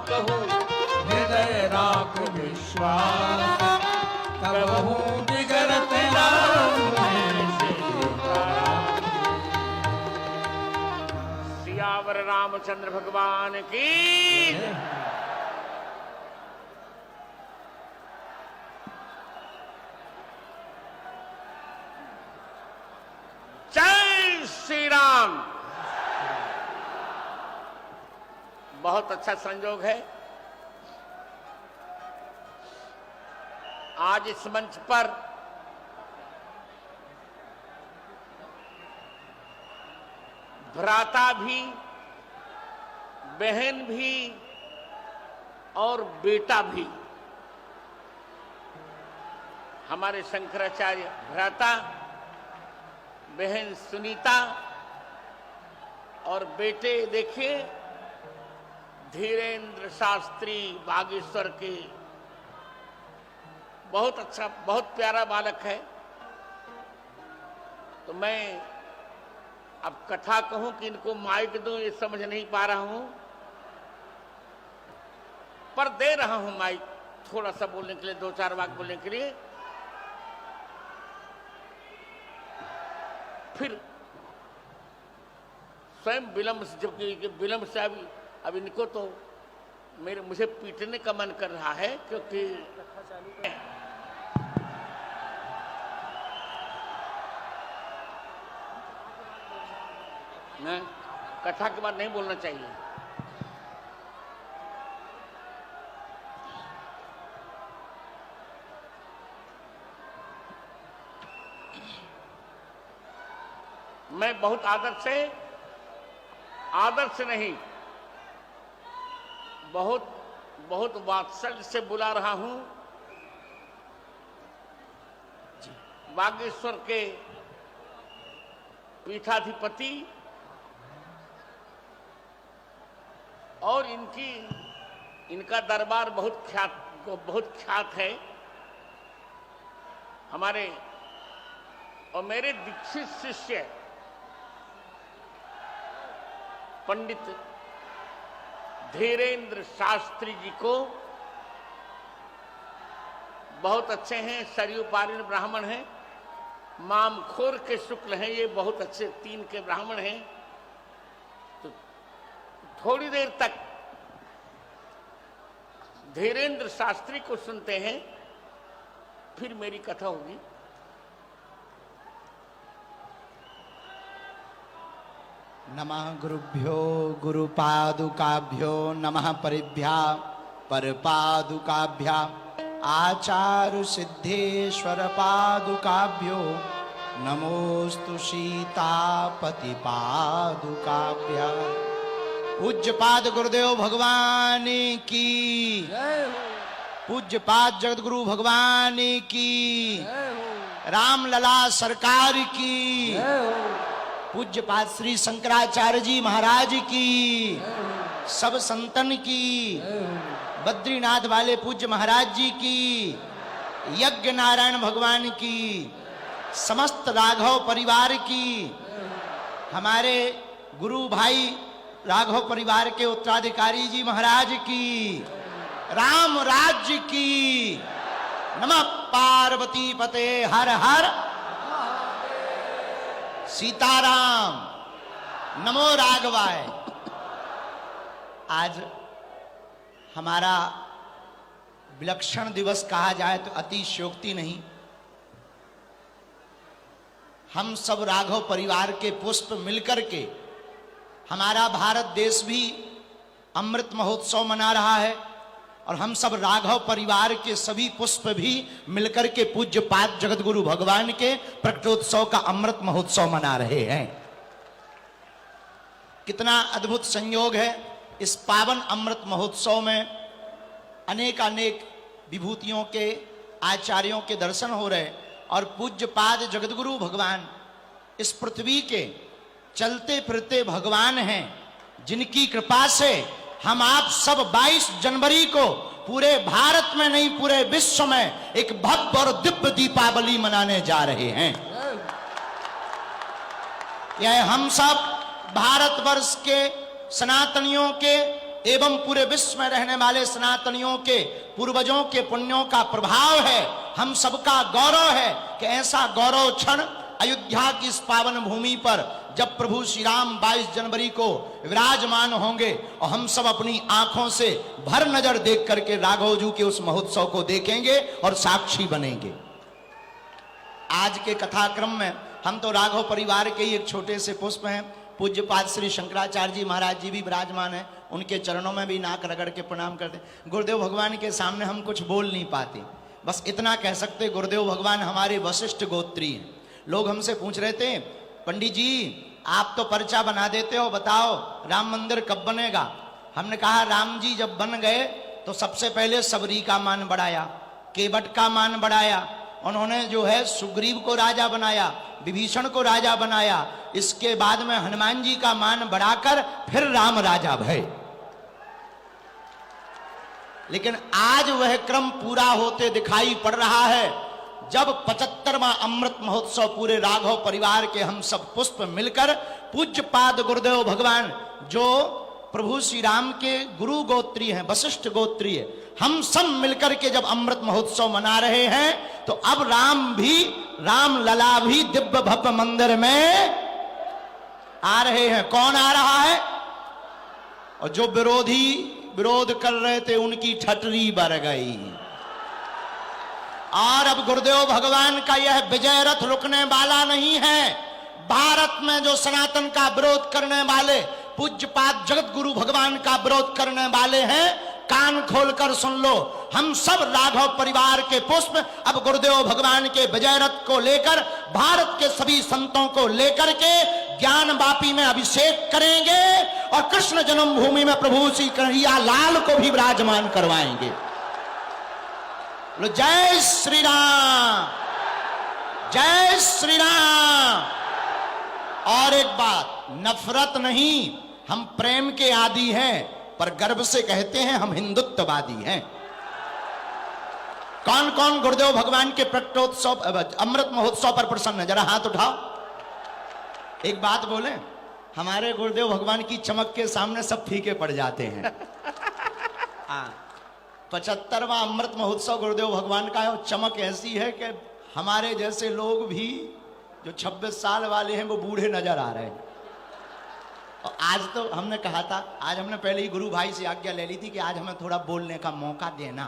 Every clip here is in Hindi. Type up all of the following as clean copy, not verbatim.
कहूँ, हृदय राख विश्वास, कबहू बिगड़त नाम में सीताराम। सियावर रामचंद्र भगवान की। जय श्री राम। बहुत अच्छा संयोग है, आज इस मंच पर भ्राता भी, बहन भी और बेटा भी, हमारे शंकराचार्य भ्राता, बहन सुनीता और बेटे देखिए धीरेन्द्र शास्त्री बागेश्वर के। बहुत अच्छा, बहुत प्यारा बालक है। तो मैं अब कथा कहूं कि इनको माइक दूं, ये समझ नहीं पा रहा हूं, पर दे रहा हूं माइक थोड़ा सा बोलने के लिए, 2-4 वाक्य बोलने के लिए। फिर स्वयं विलंब से, जबकि विलंब से अब इनको तो मुझे पीटने का मन कर रहा है, क्योंकि मैं कथा के बाद नहीं बोलना चाहिए। मैं बहुत आदर से नहीं, बहुत वात्सल्य से बुला रहा हूं बागेश्वर के पीठाधिपति और इनका दरबार बहुत ख्यात है। हमारे और मेरे दीक्षित शिष्य पंडित धीरेन्द्र शास्त्री जी को, बहुत अच्छे हैं, सरयू पारीण ब्राह्मण हैं, मामखोर के शुक्ल हैं, ये बहुत अच्छे 3 के ब्राह्मण हैं। तो थोड़ी देर तक धीरेन्द्र शास्त्री को सुनते हैं, फिर मेरी कथा होगी। नमः गुरुभ्यो गुरुपादुकाभ्यो नमः परिभ्या परपादुकाभ्या आचार्य सिद्धेश्वर पादुकाभ्यो नमोस्तु सीतापति पादुकाभ्या। पूज्यपाद गुरुदेव भगवान की, पूज्यपाद जगतगुरु भगवान की, रामलला सरकार की, पूज्यपाद श्री शंकराचार्य जी महाराज की, सब संतन की, बद्रीनाथ वाले पूज्य महाराज जी की, यज्ञ नारायण भगवान की, समस्त राघव परिवार की, हमारे गुरु भाई राघव परिवार के उत्तराधिकारी जी महाराज की, राम राज्य की। नमः पार्वती पते हर हर सीताराम, नमो राघवाय। आज हमारा विलक्षण दिवस कहा जाए तो अतिशयोक्ति नहीं। हम सब राघव परिवार के पुष्प मिलकर के, हमारा भारत देश भी अमृत महोत्सव मना रहा है और हम सब राघव परिवार के सभी पुष्प भी मिलकर के पूज्यपाद जगतगुरु भगवान के प्रकटोत्सव का अमृत महोत्सव मना रहे हैं। कितना अद्भुत संयोग है। इस पावन अमृत महोत्सव में अनेक विभूतियों के आचार्यों के दर्शन हो रहे और पूज्यपाद जगतगुरु भगवान इस पृथ्वी के चलते फिरते भगवान हैं, जिनकी कृपा से हम आप सब 22 जनवरी को पूरे भारत में नहीं पूरे विश्व में एक भव्य और दिव्य दीपावली मनाने जा रहे हैं। यह हम सब भारतवर्ष के सनातनियों के एवं पूरे विश्व में रहने वाले सनातनियों के पूर्वजों के पुण्यों का प्रभाव है, हम सबका गौरव है कि ऐसा गौरव क्षण अयोध्या की इस पावन भूमि पर जब प्रभु श्री राम 22 जनवरी को विराजमान होंगे और हम सब अपनी आंखों से भर नजर देख करके राघव जी के उस महोत्सव को देखेंगे और साक्षी बनेंगे। आज के कथाक्रम में हम तो राघव परिवार के ही एक छोटे से पुष्प हैं। पूज्यपाद श्री शंकराचार्य जी महाराज जी भी विराजमान हैं, उनके चरणों में भी नाक रगड़ के प्रणाम करते। गुरुदेव भगवान के सामने हम कुछ बोल नहीं पाते, बस इतना कह सकते गुरुदेव भगवान हमारे वशिष्ठ गोत्री हैं। लोग हमसे पूछ रहे थे, पंडित जी आप तो पर्चा बना देते हो, बताओ राम मंदिर कब बनेगा। हमने कहा राम जी जब बन गए तो सबसे पहले सबरी का मान बढ़ाया, केवट का मान बढ़ाया, उन्होंने जो है सुग्रीव को राजा बनाया, विभीषण को राजा बनाया, इसके बाद में हनुमान जी का मान बढ़ाकर फिर राम राजा भये। लेकिन आज वह क्रम पूरा होते दिखाई पड़ रहा है जब 75वां अमृत महोत्सव पूरे राघव परिवार के हम सब पुष्प मिलकर पूज्यपाद गुरुदेव भगवान जो प्रभु श्री राम के गुरु गोत्रीय हैं, वशिष्ठ गोत्रीय, हम सब मिलकर के जब अमृत महोत्सव मना रहे हैं तो अब राम लला भी दिव्य भव्य मंदिर में आ रहे हैं। कौन आ रहा है? और जो विरोध कर रहे थे उनकी ठटरी बर गई। और अब गुरुदेव भगवान का यह विजय रथ रुकने वाला नहीं है। भारत में जो सनातन का विरोध करने वाले पूज्यपाद जगत गुरु भगवान का विरोध करने वाले हैं, कान खोलकर सुन लो, हम सब राघव परिवार के पुष्प अब गुरुदेव भगवान के विजय रथ को लेकर भारत के सभी संतों को लेकर के ज्ञान वापी में अभिषेक करेंगे और कृष्ण जन्मभूमि में प्रभु श्री कन्हैया लाल को भी विराजमान करवाएंगे। जय श्री राम, जय श्री राम। और एक बात, नफरत नहीं, हम प्रेम के आदी हैं, पर गर्व से कहते हैं हम हिंदुत्ववादी हैं। कौन कौन गुरुदेव भगवान के प्रकटोत्सव अमृत महोत्सव पर प्रसन्न है? जरा हाथ उठाओ। एक बात बोले, हमारे गुरुदेव भगवान की चमक के सामने सब फीके पड़ जाते हैं। 75वां अमृत महोत्सव गुरुदेव भगवान का है, चमक ऐसी है कि हमारे जैसे लोग भी जो 26 साल वाले हैं वो बूढ़े नजर आ रहे हैं। और आज तो हमने कहा था, आज हमने पहले ही गुरु भाई से आज्ञा ले ली थी कि आज हमें थोड़ा बोलने का मौका देना,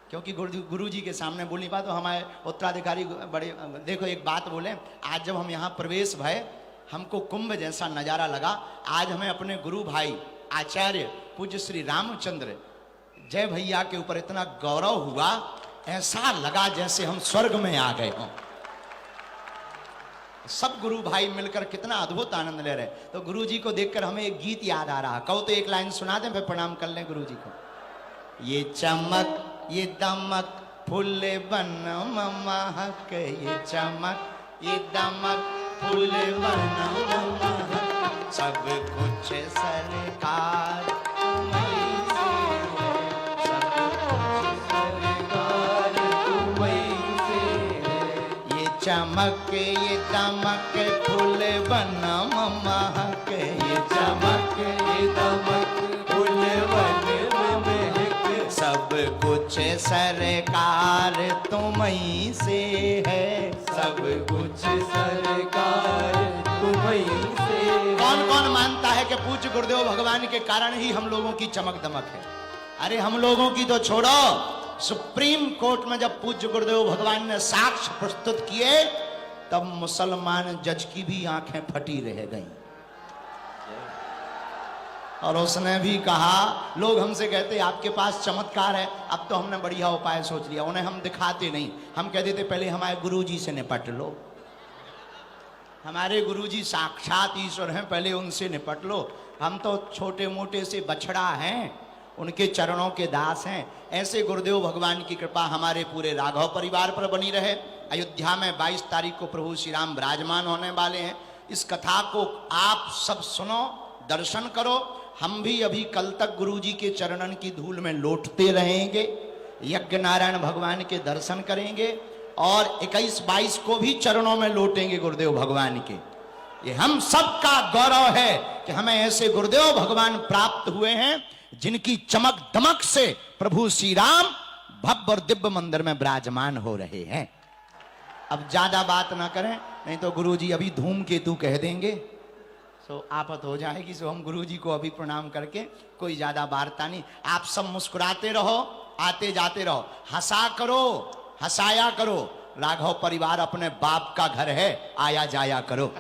क्योंकि गुरु जी के सामने बोल नहीं पाए। तो हमारे उत्तराधिकारी बड़े, देखो एक बात बोले, आज जब हम यहाँ प्रवेश भय हमको कुंभ जैसा नजारा लगा। आज हमें अपने गुरु भाई आचार्य पूज्य श्री रामचंद्र जय भैया के ऊपर इतना गौरव हुआ, ऐसा लगा जैसे हम स्वर्ग में आ गए हों। सब गुरु भाई मिलकर कितना अद्भुत आनंद ले रहे। तो गुरु जी को देखकर हमें एक गीत याद आ रहा। कहो तो एक लाइन सुना दें, फिर प्रणाम कर लें गुरु जी को। ये चमक ये दमक फूल बन महक, ये चमक ये दमक फूल बन महक, सब कुछ सरकार चमक ये दमक फूल बन महक, ये चमक ये दमक फूल बन महक, सब कुछ सरकार तुम्हीं से है, सब कुछ सरकार तुम्हीं से। कौन कौन मानता है कि पूज्य गुरुदेव भगवान के कारण ही हम लोगों की चमक दमक है? अरे हम लोगों की तो छोड़ो, सुप्रीम कोर्ट में जब पूज्य गुरुदेव भगवान ने साक्ष्य प्रस्तुत किए तब मुसलमान जज की भी आंखें फटी रह गईं। और उसने भी कहा, लोग हमसे कहते आपके पास चमत्कार है, अब तो हमने बढ़िया उपाय सोच लिया। उन्हें हम दिखाते नहीं, हम कह देते पहले हमारे गुरुजी से निपट लो। हमारे गुरुजी साक्षात ईश्वर हैं, पहले उनसे निपट लो। हम तो छोटे मोटे से बछड़ा हैं, उनके चरणों के दास हैं। ऐसे गुरुदेव भगवान की कृपा हमारे पूरे राघव परिवार पर बनी रहे। अयोध्या में 22 तारीख को प्रभु श्री राम विराजमान होने वाले हैं। इस कथा को आप सब सुनो, दर्शन करो। हम भी अभी कल तक गुरु जी के चरणन की धूल में लौटते रहेंगे, यज्ञ नारायण भगवान के दर्शन करेंगे और 21-22 को भी चरणों में लौटेंगे गुरुदेव भगवान के। ये हम सब का गौरव है कि हमें ऐसे गुरुदेव भगवान प्राप्त हुए हैं जिनकी चमक दमक से प्रभु श्री राम भव्य और दिव्य मंदिर में विराजमान हो रहे हैं। अब ज्यादा बात ना करें, नहीं तो गुरुजी अभी धूमकेतु कह देंगे, सो आफत हो जाएगी। सो हम गुरुजी को अभी प्रणाम करके कोई ज्यादा वार्ता नहीं। आप सब मुस्कुराते रहो, आते जाते रहो, हंसा करो, हंसाया करो। राघव परिवार अपने बाप का घर है, आया जाया करो।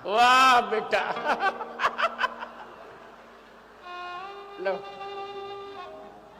वाह बेटा लो